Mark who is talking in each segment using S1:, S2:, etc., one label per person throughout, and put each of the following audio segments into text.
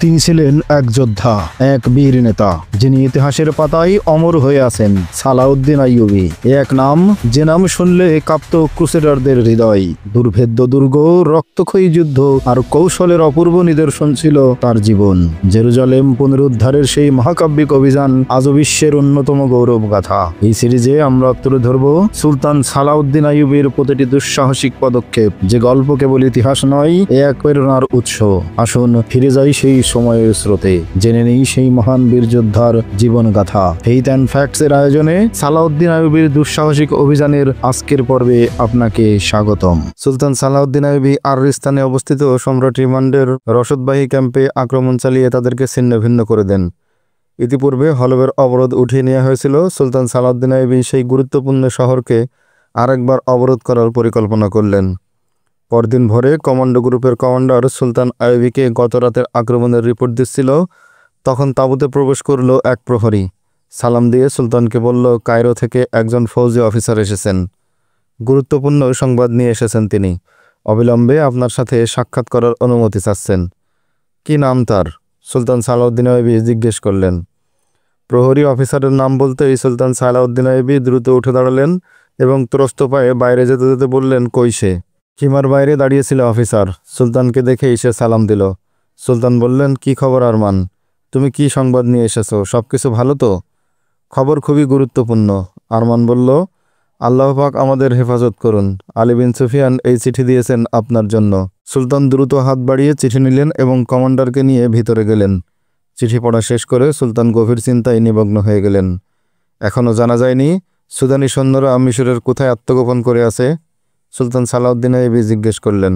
S1: তিনি ছিলেন এক যোদ্ধা, এক বীর নেতা, যিনি ইতিহাসের পাতায় অমর হয়ে আছেন। সালাউদ্দিন আইয়ুবী এক নাম, যে নাম শুনলে কাঁপত ক্রুসেডারদের হৃদয়। দুর্ভেদ্য দুর্গ, রক্তক্ষয়ী যুদ্ধ আর কৌশলের অপূর্ব নিদর্শন ছিল তার জীবন। জেরুজালেম পুনরুদ্ধারের সেই মহাকাব্যিক অভিযান আজও বিশ্বের অন্যতম গৌরব গাথা। এই সিরিজে আমরা তুলে ধরব সুলতান সালাউদ্দিন আইয়ুবীর প্রতিটি দুঃসাহসিক পদক্ষেপ, যে গল্প কেবল ইতিহাস নয়, এক প্রেরণার উৎস। আসুন ফিরে যাই সেই সময়ের স্রোতে, জেনে নেই সেই মহান বীর যোদ্ধার জীবন গাথা। ফেইথ অ্যান্ড ফ্যাক্টস এর আয়োজনে সালাউদ্দিন আইয়ুবীর দুঃসাহসিক অভিযানের আজকের পর্বে আপনাকে স্বাগতম। সুলতান সালাউদ্দিন আইয়ুবী আররিস্তানে অবস্থিত সম্রাট রিমান্ডের রসদবাহী ক্যাম্পে আক্রমণ চালিয়ে তাদেরকে ছিন্ন ভিন্ন করে দেন। ইতিপূর্বে হলবের অবরোধ উঠিয়ে নেওয়া হয়েছিল। সুলতান সালাউদ্দিন আইয়ুবী সেই গুরুত্বপূর্ণ শহরকে আরেকবার অবরোধ করার পরিকল্পনা করলেন। পরদিন ভোরে কমান্ডো গ্রুপের কমান্ডার সুলতান আইয়ুবীকে গত রাতের আক্রমণের রিপোর্ট দিচ্ছিল। তখন তাঁবুতে প্রবেশ করল এক প্রহরী। সালাম দিয়ে সুলতানকে বলল, কায়রো থেকে একজন ফৌজি অফিসার এসেছেন, গুরুত্বপূর্ণ সংবাদ নিয়ে এসেছেন তিনি। অবিলম্বে আপনার সাথে সাক্ষাৎ করার অনুমতি চাচ্ছেন। কি নাম তার? সুলতান সালাউদ্দিন আইয়ুবী জিজ্ঞেস করলেন। প্রহরী অফিসারের নাম বলতেই সুলতান সালাউদ্দিন আইয়ুবী দ্রুত উঠে দাঁড়ালেন এবং ত্রস্ত পায়ে বাইরে যেতে যেতে বললেন, কই সে? সীমার বাইরে দাঁড়িয়েছিল অফিসার। সুলতানকে দেখেই সে সালাম দিল। সুলতান বললেন, কি খবর আরমান? তুমি কি সংবাদ নিয়ে এসেছো? সব কিছু ভালো তো? খবর খুবই গুরুত্বপূর্ণ। আরমান বলল, আল্লাহ পাক আমাদের হেফাজত করুন। আলী বিন সুফিয়ান এই চিঠি দিয়েছেন আপনার জন্য। সুলতান দ্রুত হাত বাড়িয়ে চিঠি নিলেন এবং কমান্ডারকে নিয়ে ভিতরে গেলেন। চিঠি পড়া শেষ করে সুলতান গভীর চিন্তায় নিমগ্ন হয়ে গেলেন। এখনও জানা যায়নি সুদানি সৈন্যরা মিশরের কোথায় আত্মগোপন করে আছে? সুলতান সালাউদ্দিন আইয়ুবী জিজ্ঞেস করলেন।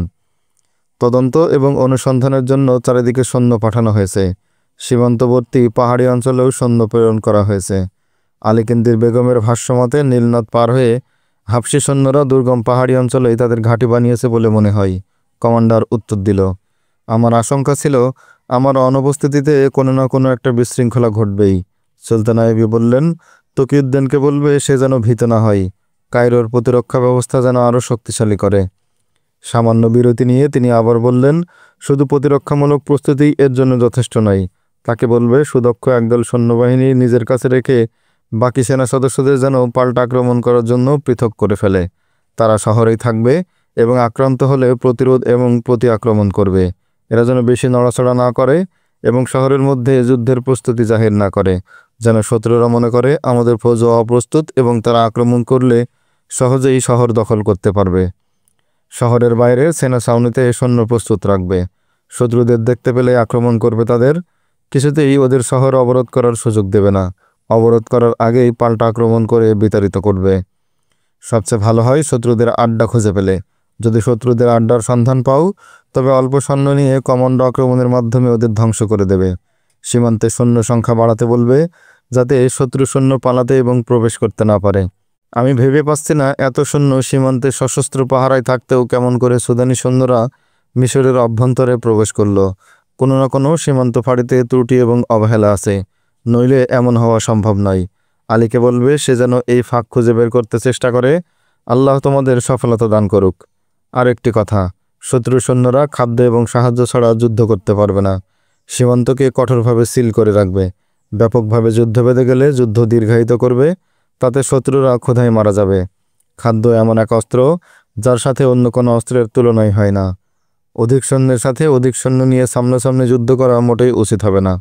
S1: তদন্ত এবং অনুসন্ধানের জন্য চারিদিকে সৈন্য পাঠানো হয়েছে। সীমান্তবর্তী পাহাড়ি অঞ্চলেও সৈন্য প্রেরণ করা হয়েছে। আলীকিন্দির বেগমের ভাষ্যমতে নীলনদ পার হয়ে হাবশি সৈন্যরা দুর্গম পাহাড়ি অঞ্চলেই তাদের ঘাঁটি বানিয়েছে বলে মনে হয়। কমান্ডার উত্তর দিল, আমার আশঙ্কা ছিল আমার অনুপস্থিতিতে কোনো না কোনো একটা বিশৃঙ্খলা ঘটবেই। সুলতান আইয়ুবী বললেন, তকিউদ্দিনকে বলবে সে যেন ভীত না হয়, কায়রোর প্রতিরক্ষা ব্যবস্থা যেন আরও শক্তিশালী করে। সামান্য বিরতি নিয়ে তিনি আবার বললেন, শুধু প্রতিরক্ষামূলক প্রস্তুতি এর জন্য যথেষ্ট নয়। তাকে বলবে সুদক্ষ একদল সৈন্যবাহিনী নিজের কাছে রেখে বাকি সেনা সদস্যদের যেন পাল্টা আক্রমণ করার জন্য পৃথক করে ফেলে। তারা শহরেই থাকবে এবং আক্রান্ত হলে প্রতিরোধ এবং প্রতি আক্রমণ করবে। এরা যেন বেশি নড়াচড়া না করে এবং শহরের মধ্যে যুদ্ধের প্রস্তুতি জাহির না করে, যেন শত্রুরা মনে করে আমাদের ফৌজ অপ্রস্তুত এবং তারা আক্রমণ করলে সহজেই শহর দখল করতে পারবে। শহরের বাইরে সেনা ছাউনিতে সৈন্য প্রস্তুত রাখবে। শত্রুদের দেখতে পেলে আক্রমণ করবে তাদের। কিছুতেই ওদের শহর অবরোধ করার সুযোগ দেবে না। অবরোধ করার আগেই পাল্টা আক্রমণ করে বিতাড়িত করবে। সবচেয়ে ভালো হয় শত্রুদের আড্ডা খুঁজে পেলে। যদি শত্রুদের আড্ডার সন্ধান পাও, তবে অল্প সৈন্য নিয়ে কমান্ডো আক্রমণের মাধ্যমে ওদের ধ্বংস করে দেবে। সীমান্তে সৈন্য সংখ্যা বাড়াতে বলবে, যাতে শত্রু সৈন্য পালাতে এবং প্রবেশ করতে না পারে। আমি ভেবে পাচ্ছি না এত সৈন্য সীমান্তে সশস্ত্র পাহারায় থাকতেও কেমন করে সুদানি সৈন্যরা মিশরের অভ্যন্তরে প্রবেশ করল। কোনো না কোনো সীমান্ত ফাঁড়িতে ত্রুটি এবং অবহেলা আছে, নইলে এমন হওয়া সম্ভব নয়। আলীকে বলবে সে যেন এই ফাঁক খুঁজে বের করতে চেষ্টা করে। আল্লাহ তোমাদের সফলতা দান করুক। আর একটি কথা, শত্রু সৈন্যরা খাদ্য এবং সাহায্য ছাড়া যুদ্ধ করতে পারবে না। সীমান্তকে কঠোরভাবে সিল করে রাখবে। ব্যাপকভাবে যুদ্ধ বেঁধে গেলে যুদ্ধ দীর্ঘায়িত করবে, তাতে শত্রুরা ক্ষুধায় মারা যাবে। খাদ্য এমন এক অস্ত্র যার সাথে অন্য কোনো অস্ত্রের তুলনাই হয় না। অধিক সৈন্যের সাথে অধিক সৈন্য নিয়ে সামনাসামনি যুদ্ধ করা মোটেই উচিত হবে না।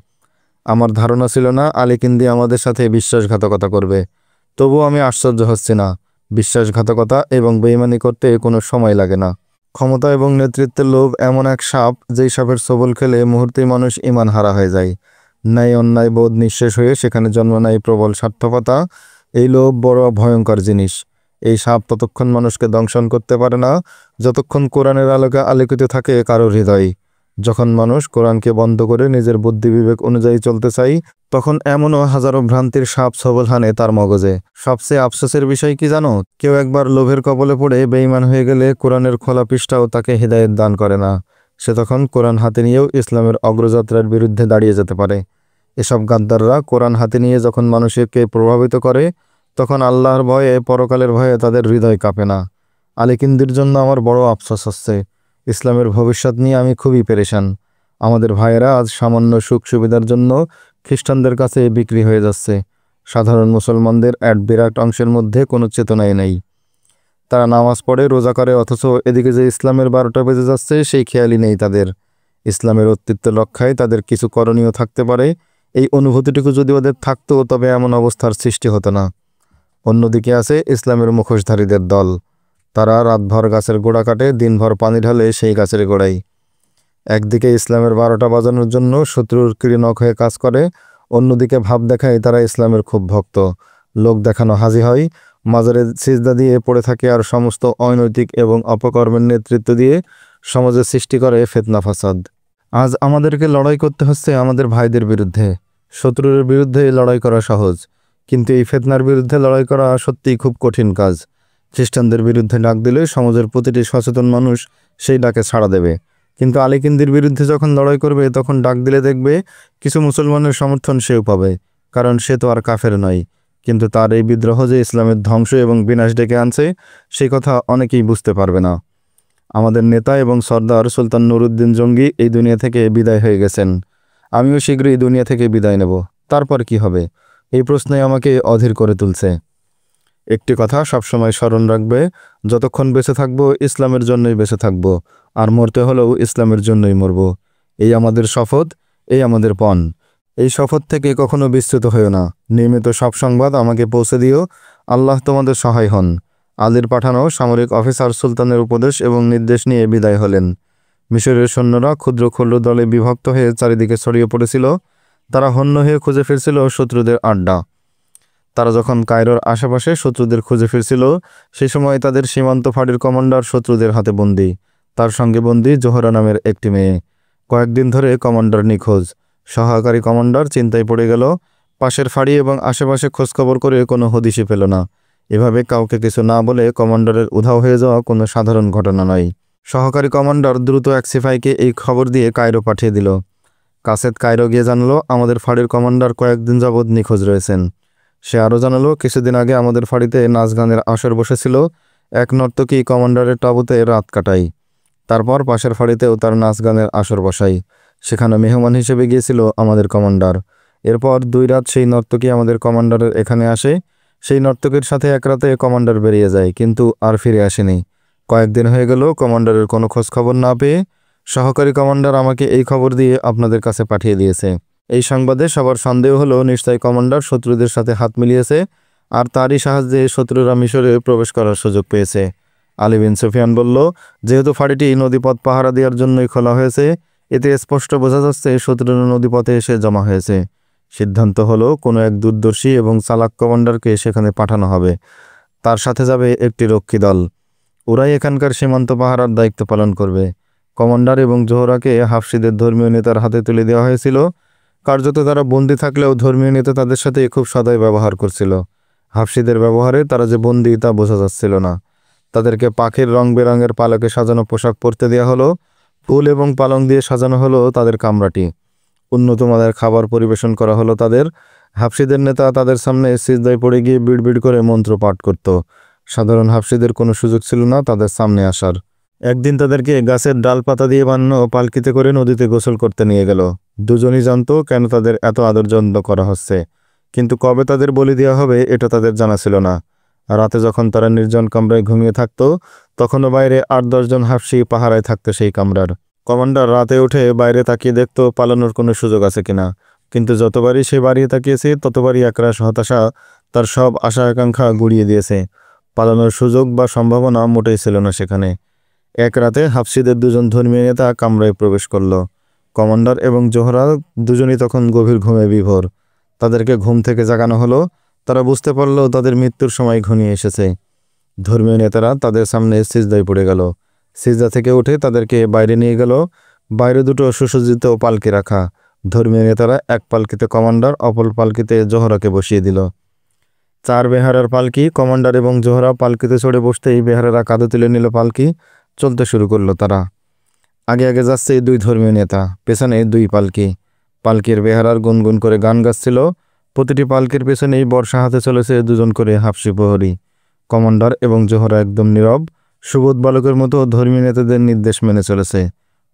S1: আমার ধারণা ছিল না আলীকিন্দি আমাদের সাথে বিশ্বাসঘাতকতা করবে, তবুও আমি আশ্চর্য হচ্ছি না। বিশ্বাসঘাতকতা এবং বেইমানি করতে কোনো সময় লাগে না। ক্ষমতা এবং নেতৃত্বের লোভ এমন এক সাপ, যেই সাপের ছোবল খেলে মুহূর্তেই মানুষ ঈমান হারা হয়ে যায়। ন্যায় অন্যায় বোধ নিঃশেষ হয়ে সেখানে জন্ম নেয় প্রবল স্বার্থপরতা। এই লোভ বড় ভয়ঙ্কর জিনিস। এই সাপ ততক্ষণ মানুষকে দংশন করতে পারে না যতক্ষণ কোরআনের আলোকে আলোকিত থাকে কারোর হৃদয়। যখন মানুষ কোরআনকে বন্ধ করে নিজের বুদ্ধি বিবেক অনুযায়ী চলতে চাই, তখন এমনও হাজারো ভ্রান্তির সাপ সবল হানে তার মগজে। সবচেয়ে আফসোসের বিষয় কি জানো? কেউ একবার লোভের কবলে পড়ে বেঈমান হয়ে গেলে কোরআনের খোলা পৃষ্ঠাও তাকে হিদায়েত দান করে না। সে তখন কোরআন হাতে নিয়েও ইসলামের অগ্রযাত্রার বিরুদ্ধে দাঁড়িয়ে যেতে পারে। এসব গাদ্দাররা কোরআন হাতে নিয়ে যখন মানুষকে প্রভাবিত করে, তখন আল্লাহর ভয়ে, পরকালের ভয়ে তাদের হৃদয় কাঁপে না। আলীকিন্দির জন্য আমার বড় আফসোস হচ্ছে। ইসলামের ভবিষ্যৎ নিয়ে আমি খুবই পেরেশান। আমাদের ভাইয়েরা আজ সামান্য সুখ সুবিধার জন্য খ্রিস্টানদের কাছে বিক্রি হয়ে যাচ্ছে। সাধারণ মুসলমানদের এক বিরাট অংশের মধ্যে কোনো চেতনাই নেই। তারা নামাজ পড়ে, রোজা করে, অথচ এদিকে যে ইসলামের 12টা বেজে যাচ্ছে সেই খেয়ালই নেই তাদের। ইসলামের অস্তিত্ব রক্ষায় তাদের কিছু করণীয় থাকতে পারে, এই অনুভূতিটুকু যদি ওদের থাকতো তবে এমন অবস্থার সৃষ্টি হতো না। অন্যদিকে আছে ইসলামের মুখোশধারীদের দল। তারা রাতভর গাছের গোড়া কাটে, দিনভর পানি ঢালে সেই গাছের গোড়ায়। একদিকে ইসলামের 12টা বাজানোর জন্য শত্রুর কৃণক হয়ে কাজ করে, অন্যদিকে ভাব দেখায় তারা ইসলামের খুব ভক্ত। লোক দেখানো হাজি হয়, মাজারে সিজদা দিয়ে পড়ে থাকে, আর সমস্ত অনৈতিক এবং অপকর্মের নেতৃত্ব দিয়ে সমাজে সৃষ্টি করে ফিতনা ফাসাদ। আজ আমাদেরকে লড়াই করতে হচ্ছে আমাদের ভাইদের বিরুদ্ধে। শত্রুর বিরুদ্ধে লড়াই করা সহজ, কিন্তু এই ফিতনার বিরুদ্ধে লড়াই করা সত্যিই খুব কঠিন কাজ। খ্রিস্টানদের বিরুদ্ধে ডাক দিলে সমাজের প্রতিটি সচেতন মানুষ সেই ডাকে সাড়া দেবে, কিন্তু আলীকিন্দির বিরুদ্ধে যখন লড়াই করবে তখন ডাক দিলে দেখবে কিছু মুসলমানের সমর্থন সেও পাবে, কারণ সে তো আর কাফের নয়। কিন্তু তার এই বিদ্রোহ যে ইসলামের ধ্বংস এবং বিনাশ ডেকে আনছে সেই কথা অনেকেই বুঝতে পারবে না। আমাদের নেতা এবং সর্দার সুলতান নুরউদ্দিন জঙ্গি এই দুনিয়া থেকে বিদায় হয়ে গেছেন। আমিও শীঘ্রই দুনিয়া থেকে বিদায় নেব। তারপর কি হবে? এই প্রশ্নই আমাকে অধীর করে তুলছে। একটি কথা সবসময় স্মরণ রাখবে, যতক্ষণ বেঁচে থাকবো ইসলামের জন্যই বেঁচে থাকবো, আর মরতে হলেও ইসলামের জন্যই মরব। এই আমাদের শপথ, এই আমাদের পণ। এই শপথ থেকে কখনো বিচ্যুত হয়েও না। নিয়মিত সব সংবাদ আমাকে পৌঁছে দিও। আল্লাহ তোমাদের সহায় হন। আলীর পাঠানো সামরিক অফিসার সুলতানের উপদেশ এবং নির্দেশ নিয়ে বিদায় হলেন। মিশরের সৈন্যরা ক্ষুদ্র ক্ষুদ্র দলে বিভক্ত হয়ে চারিদিকে ছড়িয়ে পড়েছিল। তারা হন্য হয়ে খুঁজে ফিরছিল শত্রুদের আড্ডা। তারা যখন কায়রোর আশেপাশে শত্রুদের খুঁজে ফিরছিল, সেই সময় তাদের সীমান্ত ফাঁড়ির কমান্ডার শত্রুদের হাতে বন্দী। তার সঙ্গে বন্দী জোহরা নামের একটি মেয়ে। কয়েকদিন ধরে কমান্ডার নিখোঁজ। সহকারী কমান্ডার চিন্তায় পড়ে গেল। পাশের ফাঁড়ি এবং আশেপাশে খোঁজখবর করে কোনো হদিশই পেল না। এভাবে কাউকে কিছু না বলে কমান্ডারের উধাও হয়ে যাওয়া কোনো সাধারণ ঘটনা নয়। সহকারী কমান্ডার দ্রুত এক সিপাহীকে এই খবর দিয়ে কায়রো পাঠিয়ে দিল। কাসেদ কায়রো গিয়ে জানালো আমাদের ফাঁড়ির কমান্ডার কয়েকদিন যাবৎ নিখোঁজ রয়েছেন। সে আরও জানালো কিছুদিন আগে আমাদের ফাঁড়িতে নাচ গানের আসর বসেছিল। এক নর্তকী কমান্ডারের তাঁবুতে রাত কাটাই। তারপর পাশের ফাঁড়িতেও তার নাচ গানের আসর বসাই। সেখানে মেহমান হিসেবে গিয়েছিল আমাদের কমান্ডার। এরপর 2 রাত সেই নর্তকী আমাদের কমান্ডারের এখানে আসে। সেই নর্তকীর সাথে এক রাতে কমান্ডার বেরিয়ে যায়, কিন্তু আর ফিরে আসেনি। কয়েকদিন হয়ে গেল কমান্ডারের কোনো খোঁজ খবর না পেয়ে সহকারী কমান্ডার আমাকে এই খবর দিয়ে আপনাদের কাছে পাঠিয়ে দিয়েছে। এই সংবাদে সবার সন্দেহ হলো নিশ্চয়ই কমান্ডার শত্রুদের সাথে হাত মিলিয়েছে, আর তারই সাহায্যে শত্রুরা মিশরে প্রবেশ করার সুযোগ পেয়েছে। আলী বিন সুফিয়ান বলল, যেহেতু ফাঁড়িটি নদীপথ পাহারা দেওয়ার জন্যই খোলা হয়েছে, এতে স্পষ্ট বোঝা যাচ্ছে শত্রুরা নদীপথে এসে জমা হয়েছে। সিদ্ধান্ত হলো কোনো এক দূরদর্শী এবং চালাক কমান্ডারকে সেখানে পাঠানো হবে। তার সাথে যাবে একটি রক্ষী দল। ওরাই এখানকার সীমান্ত পাহারার দায়িত্ব পালন করবে। কমান্ডার এবং জোহরাকে হাফসিদের ধর্মীয় নেতার হাতে তুলে দেওয়া হয়েছিল। কার্যত তারা বন্দী থাকলেও ধর্মীয় নেতা তাদের সাথে খুব সদয় ব্যবহার করছিল। হাফসিদের ব্যবহারে তারা যে বন্দী তা বোঝা যাচ্ছিল না। তাদেরকে পাখির রং বেরঙের পালকে সাজানো পোশাক পরতে দেওয়া হলো। ফুল এবং পালং দিয়ে সাজানো হলো তাদের কামরাটি। উন্নত মানের খাবার পরিবেশন করা হলো তাদের। হাফসিদের নেতা তাদের সামনে সিজদায় পড়ে গিয়ে বিড়বিড় করে মন্ত্র পাঠ করত। সাধারণ হাফসিদের কোনো সুযোগ ছিল না তাদের সামনে আসার। একদিন তাদেরকে গাছের ডালপাতা দিয়ে বানানো পালকিতে করে নদীতে গোসল করতে নিয়ে গেল। দুজনই জানতো কেন তাদের এত আদর যত্ন করা হচ্ছে, কিন্তু কবে তাদের বলি দেওয়া হবে এটা তাদের জানা ছিল না। রাতে যখন তারা নির্জন কামরায় ঘুমিয়ে থাকতো, তখনও বাইরে 8-10 জন হাফসি পাহারায় থাকতো সেই কামরার। কমান্ডার রাতে উঠে বাইরে তাকিয়ে দেখতো পালানোর কোনো সুযোগ আছে কিনা, কিন্তু যতবারই সে বাড়িয়ে তাকিয়েছে ততবারই একরাশ হতাশা তার সব আশা আকাঙ্ক্ষা গুড়িয়ে দিয়েছে। পালানোর সুযোগ বা সম্ভাবনা মোটেই ছিল না সেখানে। এক রাতে হাফসিদের 2 জন ধর্মীয় নেতা কামরায় প্রবেশ করল। কমান্ডার এবং জোহরা দুজনই তখন গভীর ঘুমে বিভোর। তাদেরকে ঘুম থেকে জাগানো হলো। তারা বুঝতে পারল তাদের মৃত্যুর সময় ঘনিয়ে এসেছে। ধর্মীয় নেতারা তাদের সামনে সিজদায় পড়ে গেল। সিজদা থেকে উঠে তাদেরকে বাইরে নিয়ে গেল। বাইরে 2টো সুসজ্জিত পালকি রাখা। ধর্মীয় নেতারা এক পালকিতে কমান্ডার, অপর পালকিতে জোহরাকে বসিয়ে দিল। 4 বেহারার পালকি। কমান্ডার এবং জোহরা পালকিতে চড়ে বসতেই বেহারারা কাঁধে তুলে নিল পালকি। চলতে শুরু করলো তারা। আগে আগে যাচ্ছে 2 ধর্মীয় নেতা, পেছনে 2 পালকি। পালকির বেহারার গুনগুন করে গান গাচ্ছিল। প্রতিটি পালকির পেছনেই বর্ষা হাতে চলেছে 2 জন করে হাফসি প্রহরী। কমান্ডার এবং জোহরা একদম নীরব, সুবোধ বালকের মতো ধর্মীয় নেতাদের নির্দেশ মেনে চলেছে।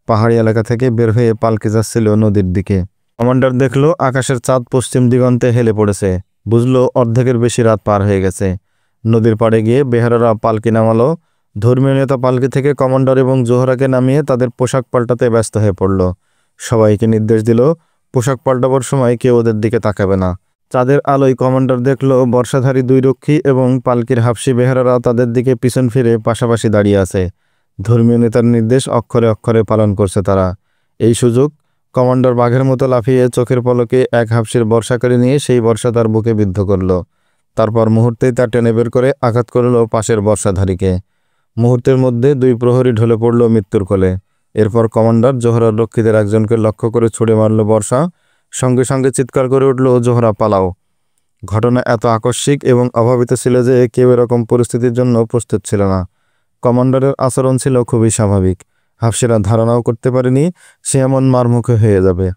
S1: পাহাড়ি এলাকা থেকে বের হয়ে পালকি যাচ্ছিল নদীর দিকে। কমান্ডার দেখলো আকাশের চাঁদ পশ্চিম দিগন্তে হেলে পড়েছে। বুঝলো অর্ধেকের বেশি রাত পার হয়ে গেছে। নদীর পাড়ে গিয়ে বেহারারা পালকি নামালো। ধর্মীয় নেতা পালকি থেকে কমান্ডার এবং জোহরাকে নামিয়ে তাদের পোশাক পাল্টাতে ব্যস্ত হয়ে পড়ল। সবাইকে নির্দেশ দিল, পোশাক পাল্টাবার সময় কেউ ওদের দিকে তাকাবে না। চাঁদের আলোয় কমান্ডার দেখল বর্ষাধারী দুই রক্ষী এবং পালকির হাবশি বেহারারা তাদের দিকে পিছন ফিরে পাশাপাশি দাঁড়িয়ে আছে। ধর্মীয় নেতার নির্দেশ অক্ষরে অক্ষরে পালন করছে তারা। এই সুযোগ কমান্ডার বাঘের মতো লাফিয়ে চোখের পলকে এক হাবশির বর্ষা করে নিয়ে সেই বর্ষা তার বুকে বিদ্ধ করল। তারপর মুহূর্তেই তা টেনে বের করে আঘাত করল পাশের বর্ষাধারীকে। মুহূর্তের মধ্যে দুই প্রহরী ঢলে পড়ল মৃত্যুর কোলে। এরপর কমান্ডার জোহরার রক্ষীদের একজনকে লক্ষ্য করে ছুড়ে মারল বর্ষা। সঙ্গে সঙ্গে চিৎকার করে উঠল, জোহরা পালাও। ঘটনা এত আকস্মিক এবং অভাবিত ছিল যে কেউ এরকম পরিস্থিতির জন্য প্রস্তুত ছিল না। কমান্ডারের আচরণ ছিল খুবই স্বাভাবিক। হাবশিরা ধারণাও করতে পারেনি সে এমন মারমুখী হয়ে যাবে।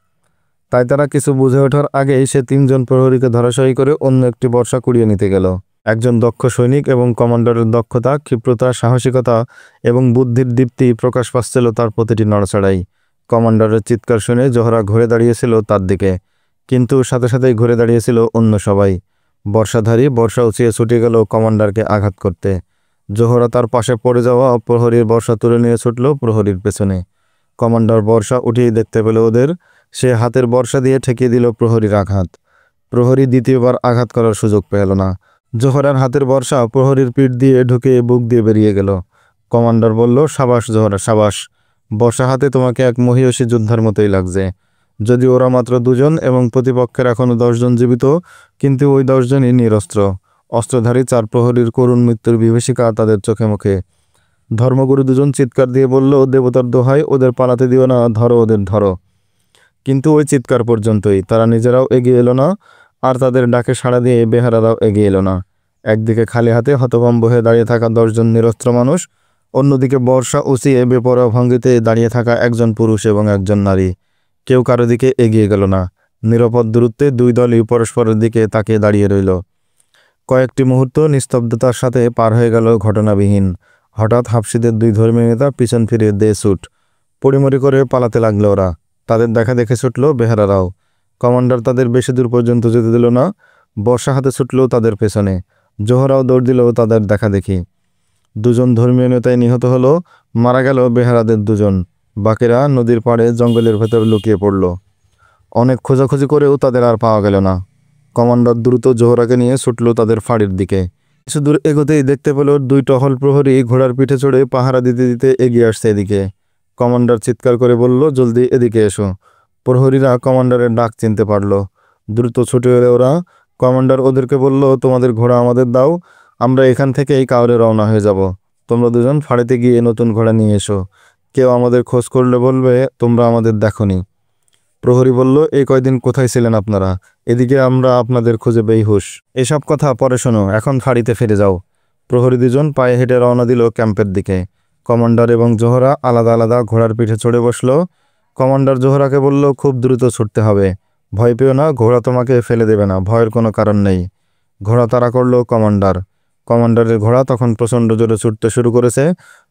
S1: তাই তারা কিছু বুঝে ওঠার আগেই সে 3 জন প্রহরীকে ধরাশায়ী করে অন্য একটি বর্ষা কুড়িয়ে নিতে গেল। একজন দক্ষ সৈনিক এবং কমান্ডারের দক্ষতা, ক্ষিপ্রতা, সাহসিকতা এবং বুদ্ধির দীপ্তি প্রকাশ পাচ্ছিল তার প্রতিটি নড়াচড়াই। কমান্ডারের চিৎকার শুনে জোহরা ঘুরে দাঁড়িয়েছিল তার দিকে, কিন্তু সাথে সাথেই ঘুরে দাঁড়িয়েছিল অন্য সবাই। বর্ষাধারী বর্ষা উঁচিয়ে ছুটে গেল কমান্ডারকে আঘাত করতে। জোহরা তার পাশে পড়ে যাওয়া প্রহরীর বর্ষা তুলে নিয়ে ছুটল প্রহরীর পেছনে। কমান্ডার বর্ষা উঠিয়ে দেখতে পেল ওদের। সে হাতের বর্ষা দিয়ে ঠেকিয়ে দিল প্রহরীর আঘাত। প্রহরী দ্বিতীয়বার আঘাত করার সুযোগ পেল না। জোহরার হাতের বর্ষা প্রহরীর পিঠ দিয়ে ঢুকে বুক দিয়ে বেরিয়ে গেল। কমান্ডার বলল, সাবাস জোহরা, সাবাস। বর্ষা হাতে তোমাকে এক মহীয়সী যোদ্ধার মতোই লাগছে। যদি ওরা মাত্র 2 জন এবং প্রতিপক্ষের এখনও 10 জন জীবিত, কিন্তু ওই 10 জনই নিরস্ত্র। অস্ত্রধারী 4 প্রহরীর করুণ মৃত্যুর বিভীষিকা তাদের চোখে মুখে। ধর্মগুরু 2 জন চিৎকার দিয়ে বলল, দেবতার দোহাই, ওদের পালাতে দিও না, ধরো ওদের, ধরো। কিন্তু ওই চিৎকার পর্যন্তই। তারা নিজেরাও এগিয়ে এলো না, আর তাদের ডাকে সাড়া দিয়ে বেহারারাও এগিয়ে এলো না। একদিকে খালি হাতে হতভম্ব হয়ে দাঁড়িয়ে থাকা 10 জন নিরস্ত্র মানুষ, অন্যদিকে বর্ষা উঁচিয়ে বেপরোয়া ভঙ্গিতে দাঁড়িয়ে থাকা একজন পুরুষ এবং একজন নারী। কেউ কারো দিকে এগিয়ে গেল না। নিরাপদ দূরত্বে 2 দলই পরস্পরের দিকে তাকিয়ে দাঁড়িয়ে রইল। কয়েকটি মুহূর্ত নিস্তব্ধতার সাথে পার হয়ে গেল ঘটনাবিহীন। হঠাৎ হাবশিদের 2 ধর্মীয় নেতা পিছন ফিরে দে ছুট। পড়িমরি করে পালাতে লাগলো ওরা। তাদের দেখা দেখে ছুটল বেহারারাও। কমান্ডার তাদের বেশি দূর পর্যন্ত যেতে দিল না। বর্ষা হাতে ছুটল তাদের পেছনে। জোহরাও দৌড় দিল তাদের দেখা দেখি। 2 জন ধর্মীয় নেতায় নিহত হলো। মারা গেল বেহারাদের 2 জন। বাকিরা নদীর পাড়ে জঙ্গলের ভেতর লুকিয়ে পড়ল। অনেক খোঁজাখুঁজি করেও তাদের আর পাওয়া গেল না। কমান্ডার দ্রুত জোহরাকে নিয়ে ছুটল তাদের ফাঁড়ির দিকে। কিছু দূর এগোতেই দেখতে পেল 2 টহল প্রহরী ঘোড়ার পিঠে চড়ে পাহারা দিতে দিতে এগিয়ে আসছে এদিকে। কমান্ডার চিৎকার করে বলল, জলদি এদিকে এসো। প্রহরীরা কমান্ডারের ডাক চিনতে পারল। দ্রুত ছুটে এলে ওরা। কমান্ডার ওদেরকে বলল, তোমাদের ঘোড়া আমাদের দাও, আমরা এখান থেকেই কাউরে রওনা হয়ে যাব। তোমরা 2 জন ফাঁড়িতে গিয়ে নতুন ঘোড়া নিয়ে এসো। কেউ আমাদের খোঁজ করলে বলবে তোমরা আমাদের দেখোনি। প্রহরী বলল, এই কয়দিন কোথায় ছিলেন আপনারা? এদিকে আমরা আপনাদের খুঁজে বেহুশ। এসব কথা পরে শোনো, এখন ফাঁড়িতে ফিরে যাও। প্রহরী 2 জন পায়ে হেঁটে রওনা দিল ক্যাম্পের দিকে। কমান্ডার এবং জোহরা আলাদা আলাদা ঘোড়ার পিঠে চড়ে বসল। কমান্ডার জোহরাকে বলল, খুব দ্রুত ছুটতে হবে। ভয় পেও না, ঘোড়া তোমাকে ফেলে দেবে না, ভয়ের কোনো কারণ নেই। ঘোড়া তাড়া করল কমান্ডার। কমান্ডারের ঘোড়া তখন প্রচণ্ড জোরে ছুটতে শুরু করেছে।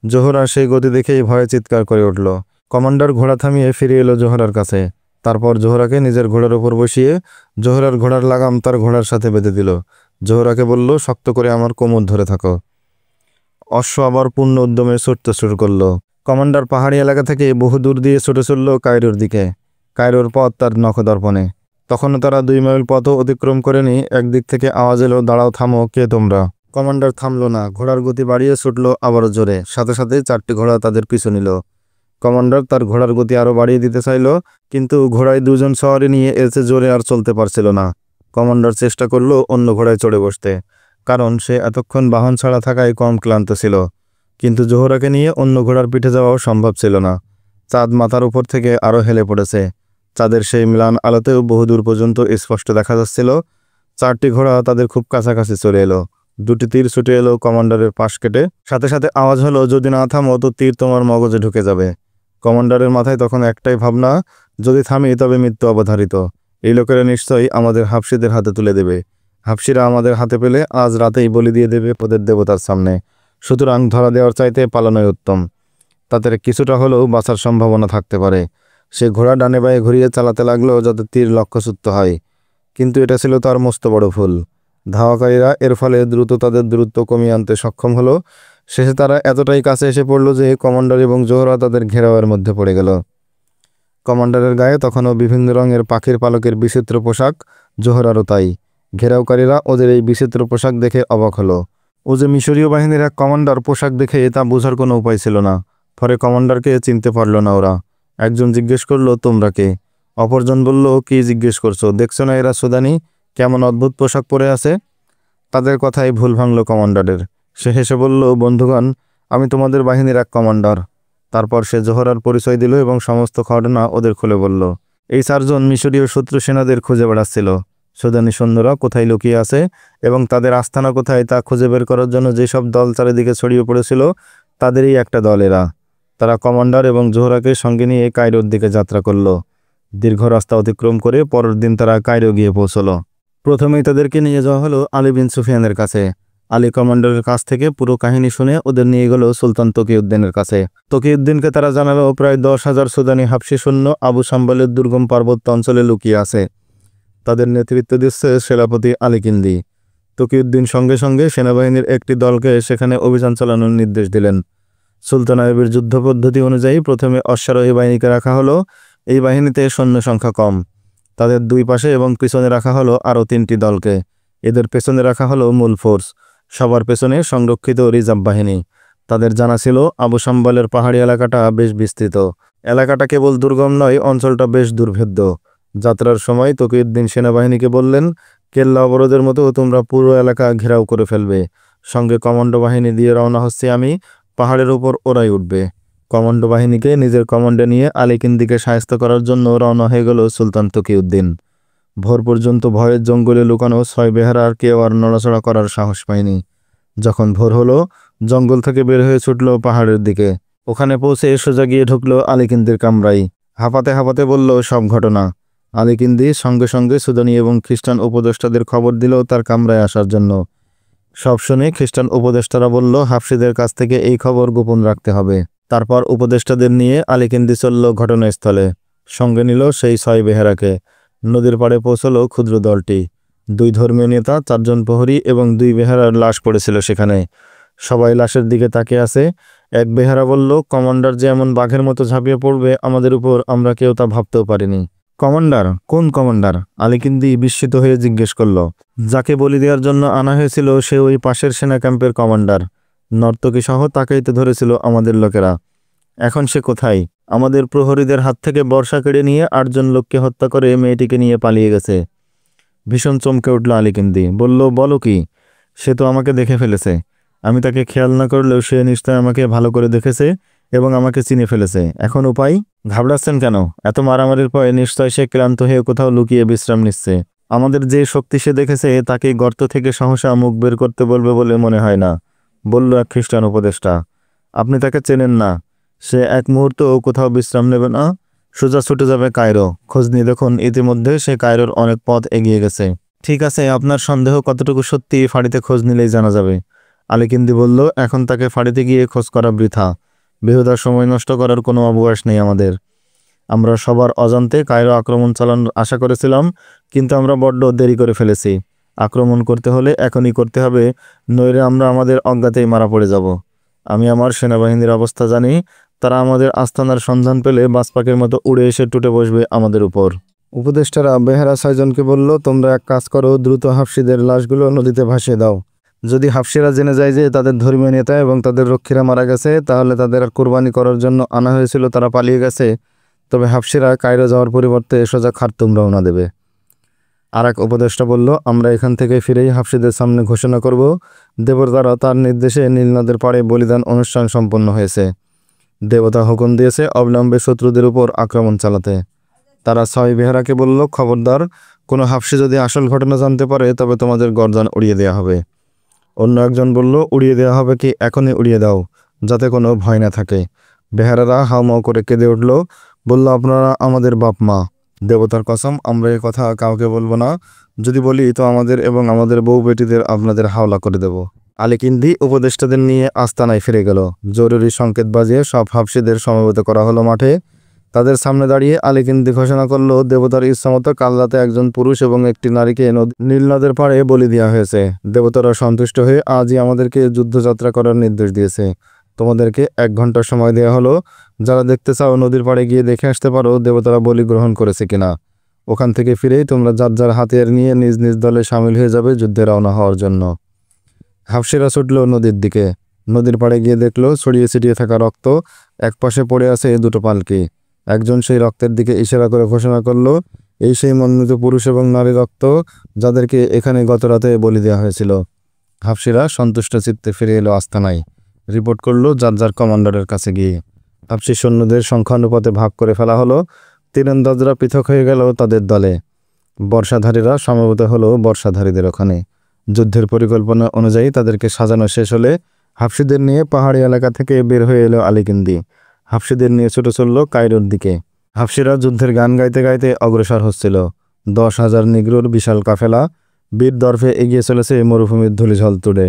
S1: জোহরা সেই গতি দেখেই ভয়ে চিৎকার করে উঠল। কমান্ডার ঘোড়া থামিয়ে ফিরে এলো জোহরার কাছে। তারপর জোহরাকে নিজের ঘোড়ার উপর বসিয়ে জোহরার ঘোড়ার লাগাম তার ঘোড়ার সাথে বেঁধে দিল। জোহরাকে বলল, শক্ত করে আমার কোমর ধরে থাকো। অশ্ব আবার পূর্ণ উদ্যমে ছুটতে শুরু করল। কমান্ডার পাহাড়ি এলাকা থেকে বহু দূর দিয়ে ছুটে চলল কায়রোর দিকে। কায়রোর পথ তার নখদর্পণে। তখনও তারা 2 মাইল পথ অতিক্রম করেনি। একদিক থেকে আওয়াজ এলো, দাঁড়াও, থামো, কে তোমরা? কমান্ডার থামল না, ঘোড়ার গতি বাড়িয়ে ছুটল আবারও জোরে। সাথে সাথে 4টি ঘোড়া তাদের পিছু নিল। কমান্ডার তার ঘোড়ার গতি আরও বাড়িয়ে দিতে চাইল, কিন্তু ঘোড়ায় 2 জন সওয়ারি নিয়ে এর চেয়ে জোরে আর চলতে পারছিল না। কমান্ডার চেষ্টা করল অন্য ঘোড়ায় চড়ে বসতে, কারণ সে এতক্ষণ বাহন ছাড়া থাকায় কম ক্লান্ত ছিল। কিন্তু জোহরাকে নিয়ে অন্য ঘোড়ার পিঠে যাওয়াও সম্ভব ছিল না। চাঁদ মাথার উপর থেকে আরও হেলে পড়েছে। চাঁদের সেই ম্লান আলোতেও বহুদূর পর্যন্ত স্পষ্ট দেখা যাচ্ছিল। 4টি ঘোড়া তাদের খুব কাছাকাছি চলে এলো। 2টি তীর ছুটে এলো কমান্ডারের পাশ কেটে। সাথে সাথে আওয়াজ হলো, যদি না থামো তো তীর তোমার মগজে ঢুকে যাবে। কমান্ডারের মাথায় তখন একটাই ভাবনা, যদি থামি তবে মৃত্যু অবধারিত। এই লোকেরা নিশ্চয়ই আমাদের হাবশিদের হাতে তুলে দেবে। হাবশিরা আমাদের হাতে পেলে আজ রাতেই বলি দিয়ে দেবে ওদের দেবতার সামনে। সুতরাং ধরা দেওয়ার চাইতে পালানোই উত্তম। তাদের কিছুটা হলেও বাঁচার সম্ভাবনা থাকতে পারে। সে ঘোড়া ডানে বাঁয়ে ঘুরিয়ে চালাতে লাগলো যাতে তীর লক্ষ্যচ্যুত হয়, কিন্তু এটা ছিল তার মস্ত বড় ভুল। ধাওয়াকারীরা এর ফলে দ্রুত তাদের দূরত্ব কমিয়ে আনতে সক্ষম হলো। শেষে তারা এতটাই কাছে এসে পড়ল যে কমান্ডার এবং জোহরা তাদের ঘেরাওয়ের মধ্যে পড়ে গেল। কমান্ডারের গায়ে তখনও বিভিন্ন রঙের পাখির পালকের বিচিত্র পোশাক, জোহরারও তাই। ঘেরাওকারীরা ওদের এই বিচিত্র পোশাক দেখে অবাক হলো। ও যে মিশরীয় বাহিনীর এক কমান্ডার পোশাক দেখে তা বোঝার কোনো উপায় ছিল না। পরে কমান্ডারকে চিনতে পারল না ওরা। একজন জিজ্ঞেস করলো, তোমরা কে? অপরজন বলল, কি জিজ্ঞেস করছো? দেখছো না এরা সুদানি, কেমন অদ্ভুত পোশাক পরে আছে? তাদের কথাই ভুল ভাঙল কমান্ডারের। সে হেসে বলল, বন্ধুগণ, আমি তোমাদের বাহিনীর এক কমান্ডার। তারপর সে জোহরার পরিচয় দিল এবং সমস্ত ঘটনা ওদের খুলে বলল। এই চারজন মিশরীয় শত্রু সেনাদের খুঁজে বেড়াচ্ছিল। সুদানি সৈন্যরা কোথায় লুকিয়ে আছে এবং তাদের আস্তানা কোথায় তা খুঁজে বের করার জন্য যেসব দল চারিদিকে ছড়িয়ে পড়েছিল তাদেরই একটা দল এরা। তারা কমান্ডার এবং জোহরাকে সঙ্গে নিয়ে কায়রোর দিকে যাত্রা করল। দীর্ঘ রাস্তা অতিক্রম করে পরের দিন তারা কায়রো গিয়ে পৌঁছল। প্রথমেই তাদেরকে নিয়ে যাওয়া হলো আলী বিন সুফিয়ানের কাছে। আলী কমান্ডারের কাছ থেকে পুরো কাহিনী শুনে ওদের নিয়ে গেল সুলতান তকিউদ্দিনের কাছে। তকিউদ্দিনকে তারা জানালো প্রায় 10,000 সুদানি হাবশি সৈন্য আবু সাম্বালের দুর্গম পার্বত্য অঞ্চলে লুকিয়ে আছে। তাদের নেতৃত্ব দিচ্ছে সেনাপতি আলীকিন্দি। তকিউদ্দিন সঙ্গে সঙ্গে সেনাবাহিনীর একটি দলকে সেখানে অভিযান চালানোর নির্দেশ দিলেন। সুলতান আইবের যুদ্ধ পদ্ধতি অনুযায়ী প্রথমে অশ্বারোহী বাহিনীকে রাখা হলো। এই বাহিনীতে সৈন্য সংখ্যা কম। তাদের দুই পাশে এবং পিছনে রাখা হলো আরও 3টি দলকে। এদের পেছনে রাখা হলো মূল ফোর্স। সবার পেছনে সংরক্ষিত রিজার্ভ বাহিনী। তাদের জানা ছিল আবু সাম্বালের পাহাড়ি এলাকাটা বেশ বিস্তৃত। এলাকাটা কেবল দুর্গম নয়, অঞ্চলটা বেশ দুর্ভেদ্য। যাত্রার সময় তকিউদ্দিন সেনাবাহিনীকে বললেন, কেল্লা অবরোধের মতো তোমরা পুরো এলাকা ঘেরাও করে ফেলবে। সঙ্গে কমান্ডো বাহিনী দিয়ে রওনা হচ্ছে আমি। পাহাড়ের উপর ওরাই উঠবে। কমান্ডো বাহিনীকে নিজের কমান্ডে নিয়ে আলীকিন্দিকে সাহায্য করার জন্য রওনা হয়ে গেল সুলতান তকিউদ্দিন। ভোর পর্যন্ত ভয়ের জঙ্গলে লুকানো 6 বেহারার কেউ আর নড়াচড়া করার সাহস পায়নি। যখন ভোর হলো, জঙ্গল থেকে বের হয়ে ছুটল পাহাড়ের দিকে। ওখানে পৌঁছে সোজা গিয়ে ঢুকলো আলীকিন্দির কামরায়। হাঁপাতে হাঁপাতে বলল সব ঘটনা। আলীকিন্দি সঙ্গে সঙ্গে সুদানি এবং খ্রিস্টান উপদেষ্টাদের খবর দিল তার কামরায় আসার জন্য। সব শুনে খ্রিস্টান উপদেষ্টারা বলল হাবশিদের কাছ থেকে এই খবর গোপন রাখতে হবে। তারপর উপদেষ্টাদের নিয়ে আলীকিন্দি চলল ঘটনাস্থলে। সঙ্গে নিল সেই 6 বেহারাকে। নদীর পাড়ে পৌঁছল ক্ষুদ্র দলটি। 2 ধর্মীয় নেতা, 4 জন প্রহরী এবং 2 বেহারার লাশ পড়েছিল সেখানে। সবাই লাশের দিকে তাকিয়ে আছে। এক বেহারা বলল, কমান্ডার যে এমন বাঘের মতো ঝাঁপিয়ে পড়বে আমাদের উপর, আমরা কেউ তা ভাবতেও পারিনি। কমান্ডার? কোন কমান্ডার? আলীকিন্দি বিস্মিত হয়ে জিজ্ঞেস করল। যাকে বলি দেওয়ার জন্য আনা হয়েছিল সে ওই পাশের সেনা ক্যাম্পের কমান্ডার। নর্তকী সহ তাকেই তো ধরেছিল আমাদের লোকেরা। এখন সে কোথায়? আমাদের প্রহরীদের হাত থেকে বর্ষা কেড়ে নিয়ে 8 জন লোককে হত্যা করে মেয়েটিকে নিয়ে পালিয়ে গেছে। ভীষণ চমকে উঠল আলীকিন্দি। বলল, বলো কি? সে তো আমাকে দেখে ফেলেছে। আমি তাকে খেয়াল না করলেও সে নিশ্চয় আমাকে ভালো করে দেখেছে এবং আমাকে চিনে ফেলেছে। এখন উপায়? ঘাবড়াচ্ছেন কেন? এত মারামারির পরে নিশ্চয় সে ক্লান্ত হয়ে কোথাও লুকিয়ে বিশ্রাম নিচ্ছে। আমাদের যে শক্তি সে দেখেছে তাকে গর্ত থেকে সহসা মুখ বের করতে বলবে বলে মনে হয় না, বলল এক খ্রিস্টান উপদেষ্টা। আপনি তাকে চেনেন না। সে এক মুহূর্তও কোথাও বিশ্রাম নেবে না, সোজা ছুটে যাবে কায়রো। খোঁজ নিয়ে দেখুন, ইতিমধ্যে সে কায়রোর অনেক পথ এগিয়ে গেছে। ঠিক আছে, আপনার সন্দেহ কতটুকু সত্যি ফাঁড়িতে খোঁজ নিলেই জানা যাবে। আলীকিন্দি বলল, এখন তাকে ফাঁড়িতে গিয়ে খোঁজ করা বৃথা। বেহুদার সময় নষ্ট করার কোনো অবকাশ নেই আমাদের। আমরা সবার অজান্তে কায়রো আক্রমণ চালানোর আশা করেছিলাম, কিন্তু আমরা বড্ড দেরি করে ফেলেছি। আক্রমণ করতে হলে এখনই করতে হবে, নইলে আমরা আমাদের অজ্ঞাতেই মারা পড়ে যাব। আমি আমার সেনাবাহিনীর অবস্থা জানি। তারা আমাদের আস্তানার সন্ধান পেলে বাজপাখির মতো উড়ে এসে টুটে বসবে আমাদের উপর। উপদেষ্টারা বেহারা 6 জনকে বলল, তোমরা এক কাজ করো, দ্রুত হাবশিদের লাশগুলো নদীতে ভাসিয়ে দাও। যদি হাবশিরা জেনে যায় যে তাদের ধর্মীয় নেতা এবং তাদের রক্ষীরা মারা গেছে, তাহলে তাদের কোরবানি করার জন্য আনা হয়েছিল তারা পালিয়ে গেছে। তবে হাবশিরা কায়রো যাওয়ার পরিবর্তে সোজা খার্তুম রওনা দেবে। আর এক উপদেষ্টা বলল, আমরা এখান থেকে ফিরেই হাবশিদের সামনে ঘোষণা করব, দেবতারা তার নির্দেশে নীলনদের পাড়ে বলিদান অনুষ্ঠান সম্পন্ন হয়েছে। দেবতা হুকুম দিয়েছে অবিলম্বে শত্রুদের উপর আক্রমণ চালাতে। তারা 6 বেহারাকে বলল, খবরদার, কোনো হাবশি যদি আসল ঘটনা জানতে পারে তবে তোমাদের গর্দান উড়িয়ে দেওয়া হবে। অন্য একজন বলল, উড়িয়ে দেওয়া হবে কি? এখনই উড়িয়ে দাও, যাতে কোনো ভয় না থাকে। বেহারারা হাউমাউ করে কেঁদে উঠল, বলল, আপনারা আমাদের বাপ মা। দেবতার কসম, আমরা এই কথা কাউকে বলবো না। যদি বলি তো আমাদের এবং আমাদের বউ বেটিদের আপনাদের হাওলা করে দেব। আলীকিন্দি উপদেষ্টাদের নিয়ে আস্তানায় ফিরে গেল। জরুরি সংকেত বাজিয়ে সব হাবশীদের সমবেত করা হলো মাঠে। তাদের সামনে দাঁড়িয়ে আলীকিন্দি ঘোষণা করল, দেবতার ইচ্ছামতো কাল রাতে একজন পুরুষ এবং একটি নারীকে নীল নদের পাড়ে বলি দেওয়া হয়েছে। দেবতারা সন্তুষ্ট হয়ে আজই আমাদেরকে যুদ্ধযাত্রা করার নির্দেশ দিয়েছে। তোমাদেরকে 1 ঘন্টা সময় দেওয়া হলো। যারা দেখতে চাও নদীর পাড়ে গিয়ে দেখে আসতে পারো দেবতারা বলি গ্রহণ করেছে কিনা। ওখান থেকে ফিরেই তোমরা যার যার হাতিয়ার নিয়ে নিজ নিজ দলে সামিল হয়ে যাবে যুদ্ধে রওনা হওয়ার জন্য। হাবশীরা ছুটল নদীর দিকে। নদীর পাড়ে গিয়ে দেখল ছড়িয়ে ছিটিয়ে থাকা রক্ত। একপাশে পড়ে আছে 2টো পালকি। একজন সেই রক্তের দিকে ইশারা করে ঘোষণা করল, এই সেই মনোনীত পুরুষ এবং নারী রক্ত যাদেরকে এখানে গত রাতে বলি দেওয়া হয়েছিল। হাবশীরা সন্তুষ্ট চিত্তে ফিরে এলো আস্তানায়। রিপোর্ট করল যার যার কমান্ডারের কাছে গিয়ে। হাবশী সৈন্যদের সংখ্যানুপাতে ভাগ করে ফেলা হলো। তীরন্দাজরা পৃথক হয়ে গেল তাদের দলে। বর্ষাধারীরা সমবেত হলো বর্ষাধারীদের ওখানে। যুদ্ধের পরিকল্পনা অনুযায়ী তাদেরকে সাজানো শেষ হলে হাবশীদের নিয়ে পাহাড়ি এলাকা থেকে বের হয়ে এলো আলীকিন্দি। হাবশীদের নিয়ে ছুটে চলল কায়রোর দিকে। হাবশীরা যুদ্ধের গান গাইতে গাইতে অগ্রসর হচ্ছিল। 10,000 নিগ্রোর বিশাল কাফেলা বীর দর্ভে এগিয়ে চলেছে মরুভূমির ধূলিঝল তুড়ে।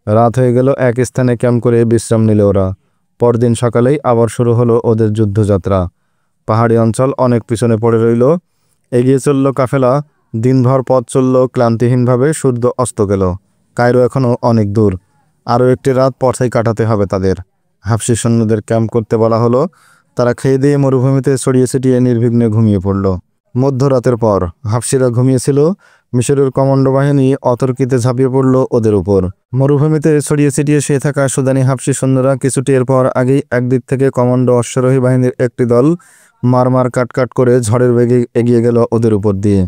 S1: রাত হয়ে গেল। এক স্থানে ক্যাম্প করে বিশ্রাম নিল ওরা। পরদিন সকালেই আবার শুরু হলো ওদের যুদ্ধযাত্রা। পাহাড়ি অঞ্চল অনেক পিছনে পড়ে রইল। এগিয়ে চলল কাফেলা। দিনভর পথ চলল ক্লান্তিহীনভাবে। সূর্য অস্ত গেল। কায়রো এখনও অনেক দূর। আরও একটি রাত পথেই কাটাতে হবে তাদের। হাবশী সৈন্যদের ক্যাম্প করতে বলা হলো। তারা খেয়ে দিয়ে মরুভূমিতে ছড়িয়ে ছিটিয়ে নির্বিঘ্নে ঘুমিয়ে পড়ল। মধ্যরাতের পর হাবশীরা ঘুমিয়েছিল। মিশরের কমান্ডো বাহিনী অতর্কিতে ঝাঁপিয়ে পড়ল ওদের উপর। মরুভূমিতে ছড়িয়ে ছিটিয়ে শুয়ে থাকা সুদানি হাবশী সৈন্যরা কিছু টের পাওয়ার আগেই একদিক থেকে কমান্ডো অশ্বারোহী বাহিনীর একটি দল মারমার কাটকাট করে ঝড়ের বেগে এগিয়ে গেল ওদের উপর দিয়ে।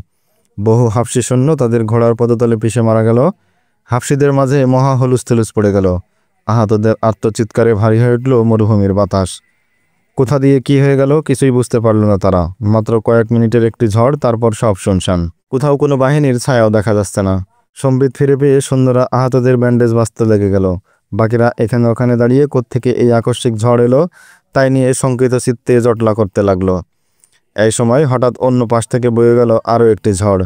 S1: বহু হাবশী সৈন্য তাদের ঘোড়ার পদতলে পিষে মারা গেল। হাবশীদের মাঝে মহা হুলুস্থুলুস পড়ে গেল। আহতদের আত্মচিৎকারে ভারী হয়ে উঠল মরুভূমির বাতাস। কোথা দিয়ে কি হয়ে গেল কিছুই বুঝতে পারল না তারা। মাত্র কয়েক মিনিটের একটি ঝড়, তারপর সব শুনশান। কোথাও কোনো বাহিনীর ছায়াও দেখা যাচ্ছে না। সম্বিত ফিরে পেয়ে সৈন্যরা আহতদের ব্যান্ডেজ বাঁচতে লেগে গেল। বাকিরা এখানে ওখানে দাঁড়িয়ে কোত্থেকে এই আকস্মিক ঝড় এলো তাই নিয়ে শঙ্কিত চিত্তে জটলা করতে লাগলো। এই সময় হঠাৎ অন্য পাশ থেকে বয়ে গেল আরও একটি ঝড়।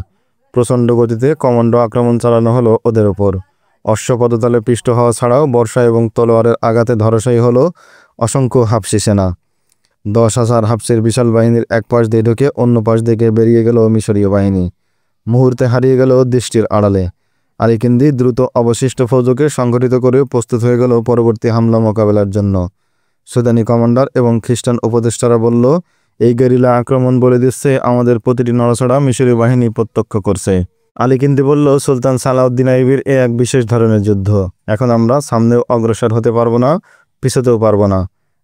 S1: প্রচণ্ড গতিতে কমান্ডো আক্রমণ চালানো হলো ওদের ওপর। অশ্ব পদতলে পিষ্ট হওয়া ছাড়াও বর্ষা এবং তলোয়ারের আঘাতে ধরাশায়ী হলো অসংখ্য হাবশী সেনা। 10,000 হাবশীর বিশাল বাহিনীর এক পাশ দিয়ে ঢুকে অন্য পাশ দিকে বেরিয়ে গেল মিশরীয় বাহিনী। মুহূর্তে হারিয়ে গেল দৃষ্টির আড়ালে। আলীকিন্দি দ্রুত অবশিষ্ট ফৌজকে সংগঠিত করে প্রস্তুত হয়ে গেল পরবর্তী হামলা মোকাবেলার জন্য। সুদানি কমান্ডার এবং খ্রিস্টান উপদেষ্টারা বলল, এই গেরিলা আক্রমণ বলে দিচ্ছে আমাদের প্রতিটি নড়াচড়া মিশরীয় বাহিনী প্রত্যক্ষ করছে। আলীকিন্দি বলল, সুলতান সালাউদ্দিন আইয়ুবীর এ এক বিশেষ ধরনের যুদ্ধ। এখন আমরা সামনেও অগ্রসর হতে পারবো না, পিছতেও পারবো না।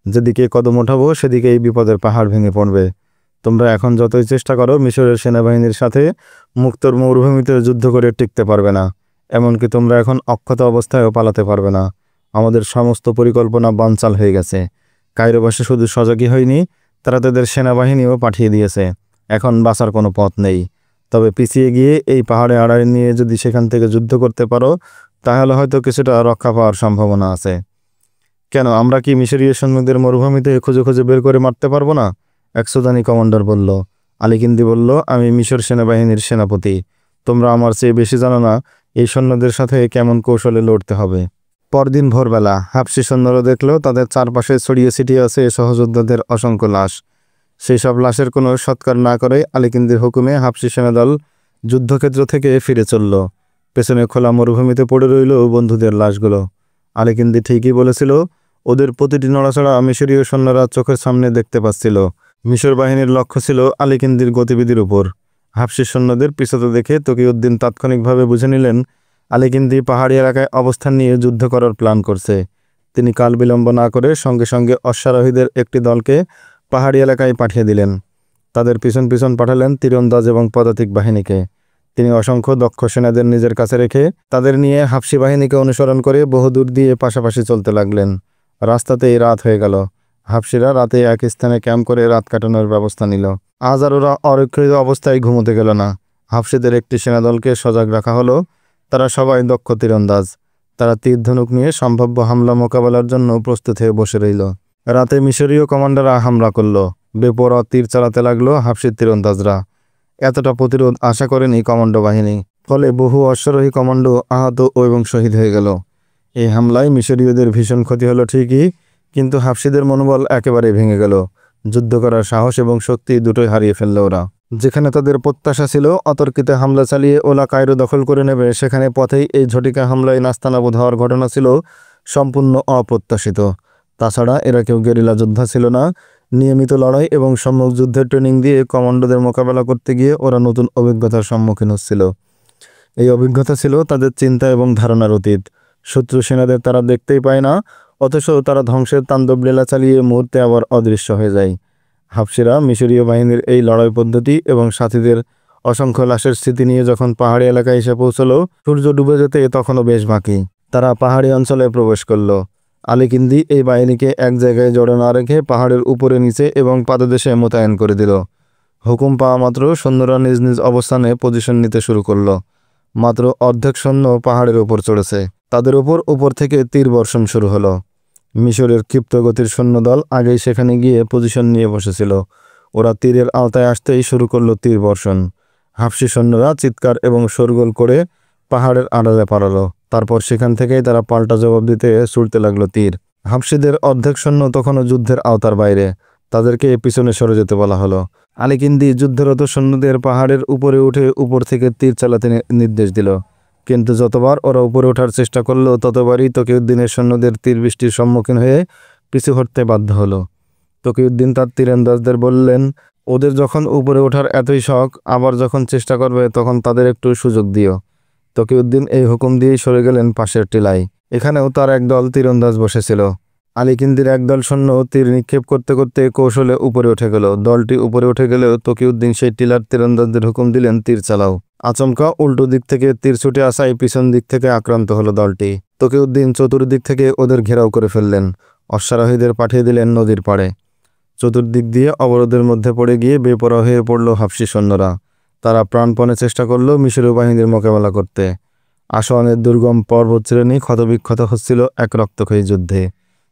S1: যেদিকে কদম ওঠাবো সেদিকেই বিপদের পাহাড় ভেঙে পড়বে। তোমরা এখন যতই চেষ্টা করো মিশরের সেনাবাহিনীর সাথে মুক্তর মরুভূমিতে যুদ্ধ করে টিকতে পারবে না। এমনকি তোমরা এখন অক্ষত অবস্থায়ও পালাতে পারবে না। আমাদের সমস্ত পরিকল্পনা বানচাল হয়ে গেছে। কায়রোবাসী শুধু সজাগই হয়নি, তারা তাদের সেনাবাহিনীও পাঠিয়ে দিয়েছে। এখন বাঁচার কোনো পথ নেই। তবে পিছিয়ে গিয়ে এই পাহাড়ে আড়াই নিয়ে যদি সেখান থেকে যুদ্ধ করতে পারো তাহলে হয়তো কিছুটা রক্ষা পাওয়ার সম্ভাবনা আছে। কেন, আমরা কি মিশরীয় সৈন্যদের মরুভূমিতে খুঁজে খুঁজে বের করে মারতে পারবো না? এক সুদানি কমান্ডার বলল। আলীকিন্দি বলল, আমি মিশর সেনাবাহিনীর সেনাপতি। তোমরা আমার চেয়ে বেশি জানো না এই সৈন্যদের সাথে কেমন কৌশলে লড়তে হবে। পরদিন ভোরবেলা হাবশী সৈন্যরা দেখল তাদের চারপাশে ছড়িয়ে ছিটিয়ে আছে সহযোদ্ধাদের অসংখ্য লাশ। সেই সব লাশের কোনো সৎকার না করে আলীকিন্দির হুকুমে হাবশী সেনাদল যুদ্ধক্ষেত্র থেকে ফিরে চলল। পেছনে খোলা মরুভূমিতে পড়ে রইল বন্ধুদের লাশগুলো। আলীকিন্দি ঠিকই বলেছিল, ওদের প্রতিটি নড়াচড়া মিশরীয় সৈন্যরা চোখের সামনে দেখতে পাচ্ছিল। মিশর বাহিনীর লক্ষ্য ছিল আলীকিন্দির গতিবিধির উপর। হাবশী সৈন্যদের পিছতে দেখে তকিউদ্দিন তাৎক্ষণিকভাবে বুঝে নিলেন আলীকিন্দি পাহাড়ি এলাকায় অবস্থান নিয়ে যুদ্ধ করার প্ল্যান করছে। তিনি কাল বিলম্ব না করে সঙ্গে সঙ্গে অশ্বারোহীদের একটি দলকে পাহাড়ি এলাকায় পাঠিয়ে দিলেন। তাদের পিছন পিছন পাঠালেন তীরন্দাজ এবং পদাতিক বাহিনীকে। তিনি অসংখ্য দক্ষ সেনাদের নিজের কাছে রেখে তাদের নিয়ে হাবশী বাহিনীকে অনুসরণ করে বহুদূর দিয়ে পাশাপাশি চলতে লাগলেন। রাস্তাতেই রাত হয়ে গেল। হাবশীরা রাতে এক স্থানে ক্যাম্প করে রাত কাটানোর ব্যবস্থা নিল। আজ আর ওরা অরক্ষিত অবস্থায় ঘুমোতে গেল না। হাবশীদের একটি সেনাদলকে সজাগ রাখা হলো। তারা সবাই দক্ষ তীরন্দাজ। তারা তীর ধনুক নিয়ে সম্ভাব্য হামলা মোকাবেলার জন্য প্রস্তুত হয়ে বসে রইল। রাতে মিশরীয় কমান্ডাররা হামলা করল। বেপরোয়া তীর চালাতে লাগলো হাবশী তীরন্দাজরা। এতটা প্রতিরোধ আশা করেনি কমান্ডো বাহিনী। ফলে বহু অশ্বারোহী কমান্ডো আহত এবং শহীদ হয়ে গেল। এই হামলায় মিশরীয়দের ভীষণ ক্ষতি হলো ঠিকই, কিন্তু হাফসিদের মনোবল একেবারেই ভেঙে গেল। যুদ্ধ করার সাহস এবং শক্তি দুটোই হারিয়ে ফেলল ওরা। যেখানে তাদের প্রত্যাশা ছিল অতর্কিত হামলা চালিয়ে ওলা কায়রো দখল করে নেবে, সেখানে পথেই এই ঝটিকা হামলায় নাস্তানাবুদ হওয়ার ঘটনা ছিল সম্পূর্ণ অপ্রত্যাশিত। তাছাড়া এরা কেউ গেরিলা যোদ্ধা ছিল না। নিয়মিত লড়াই এবং সম্মুখ যুদ্ধের ট্রেনিং দিয়ে কমান্ডোদের মোকাবেলা করতে গিয়ে ওরা নতুন অভিজ্ঞতার সম্মুখীন হচ্ছিল। এই অভিজ্ঞতা ছিল তাদের চিন্তা এবং ধারণার অতীত। শত্রু সেনাদের তারা দেখতেই পায় না, অথচ তারা ধ্বংসের তাণ্ডব লীলা চালিয়ে মুহূর্তে আবার অদৃশ্য হয়ে যায়। হাফসিরা মিশরীয় বাহিনীর এই লড়াই পদ্ধতি এবং সাথীদের অসংখ্য লাশের স্মৃতি নিয়ে যখন পাহাড়ি এলাকায় এসে পৌঁছলো, সূর্য ডুবে যেতে তখনও বেশ বাকি। তারা পাহাড়ি অঞ্চলে প্রবেশ করল। আলীকিন্দি এই বাহিনীকে এক জায়গায় জড়ো না রেখে পাহাড়ের উপরে নিচে এবং পাদদেশে মোতায়েন করে দিল। হুকুম পাওয়া মাত্র সৈন্যরা নিজ নিজ অবস্থানে পজিশন নিতে শুরু করল। মাত্র অর্ধেক সৈন্য পাহাড়ের উপর চড়েছে। তাদের উপর থেকে তীর বর্ষণ শুরু হলো। মিশরের ক্ষিপ্ত গতির সৈন্যদল আগেই সেখানে গিয়ে পজিশন নিয়ে বসেছিল। ওরা তীরের আওতায় আসতেই শুরু করলো তীর বর্ষণ। হাফসি সৈন্যরা চিৎকার এবং শোরগোল করে পাহাড়ের আড়ালে পালালো। তারপর সেখান থেকেই তারা পাল্টা জবাব দিতে ছুটতে লাগলো তীর। হাফসিদের অর্ধেক সৈন্য তখনও যুদ্ধের আওতার বাইরে, তাদেরকে পিছনে সরে যেতে বলা হলো। আলীকিন্দি যুদ্ধরত সৈন্যদের পাহাড়ের উপরে উঠে উপর থেকে তীর চালাতে নির্দেশ দিল, কিন্তু যতবার ওরা উপরে ওঠার চেষ্টা করলো ততবারই তকিউদ্দিনের সৈন্যদের তীর বৃষ্টির সম্মুখীন হয়ে পিছু হটতে বাধ্য হলো। তকিউদ্দিন তার তীরন্দাজদের বললেন, ওদের যখন উপরে ওঠার এতই শখ, আবার যখন চেষ্টা করবে তখন তাদের একটু সুযোগ দিও। তকিউদ্দিন এই হুকুম দিয়েই সরে গেলেন পাশের টিলায়। এখানেও তার একদল তীরন্দাজ বসেছিল। আলীকিন্দির একদল সৈন্য তীর নিক্ষেপ করতে করতে কৌশলে উপরে উঠে গেল। দলটি উপরে উঠে গেলেও তকিউদ্দিন সেই টিলার তীরন্দাজদের হুকুম দিলেন, তীর চালাও। আচমকা উল্টো দিক থেকে তীর ছুটে আসায় পিছন দিক থেকে আক্রান্ত হলো দলটি। তকিউদ্দিন চতুর্দিক থেকে ওদের ঘেরাও করে ফেললেন। অশ্বারোহীদের পাঠিয়ে দিলেন নদীর পাড়ে। চতুর্দিক দিয়ে অবরোধের মধ্যে পড়ে গিয়ে বেপরোয়া হয়ে পড়ল হাফসি সৈন্যরা। তারা প্রাণপণে চেষ্টা করল মিশরীয় বাহিনীর মোকাবেলা করতে। আসোয়ানের দুর্গম পর্বত শ্রেণী ক্ষতবিক্ষত হচ্ছিল এক রক্তক্ষয়ী যুদ্ধে।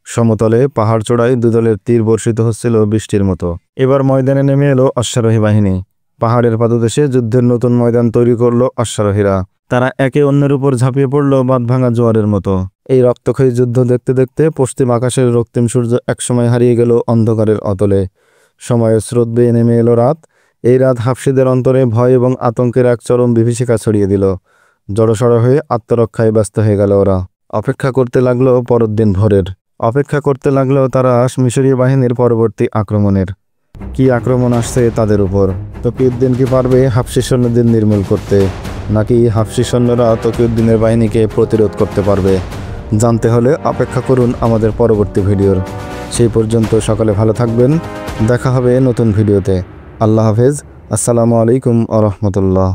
S1: সমতলে পাহাড় চূড়ায় দুদলের তীর বর্ষিত হচ্ছিল বৃষ্টির মতো। এবার ময়দানে নেমে এলো অশ্বারোহী বাহিনী। পাহাড়ের পাদদেশে যুদ্ধের নতুন ময়দান তৈরি করলো অশ্বারোহীরা। তারা একে অন্যের উপর ঝাঁপিয়ে পড়ল বাঁধভাঙা জোয়ারের মতো। এই রক্তক্ষয়ী যুদ্ধ দেখতে দেখতে পশ্চিম আকাশের রক্তিম সূর্য একসময় হারিয়ে গেল অন্ধকারের অতলে। সময়ের স্রোত বেয়ে নেমে এলো রাত। এই রাত হাফসিদের অন্তরে ভয় এবং আতঙ্কের এক চরম বিভীষিকা ছড়িয়ে দিল। জড়সড় হয়ে আত্মরক্ষায় ব্যস্ত হয়ে গেল ওরা। অপেক্ষা করতে লাগলো পরের দিন ভোরের। অপেক্ষা করতে লাগলো তারা মিশরীয় বাহিনীর পরবর্তী আক্রমণের। কি আক্রমণ আসছে তাদের উপর? তকিউদ্দিন কি পারবে হাফসি সৈন্যদের নির্মূল করতে, নাকি হাফসি সৈন্যরা তকিউদ্দিনের বাহিনীকে প্রতিরোধ করতে পারবে? জানতে হলে অপেক্ষা করুন আমাদের পরবর্তী ভিডিওর। সেই পর্যন্ত সকলে ভালো থাকবেন। দেখা হবে নতুন ভিডিওতে। আল্লাহ হাফেজ। আসসালামু আলাইকুম আ রহমতুল্লাহ।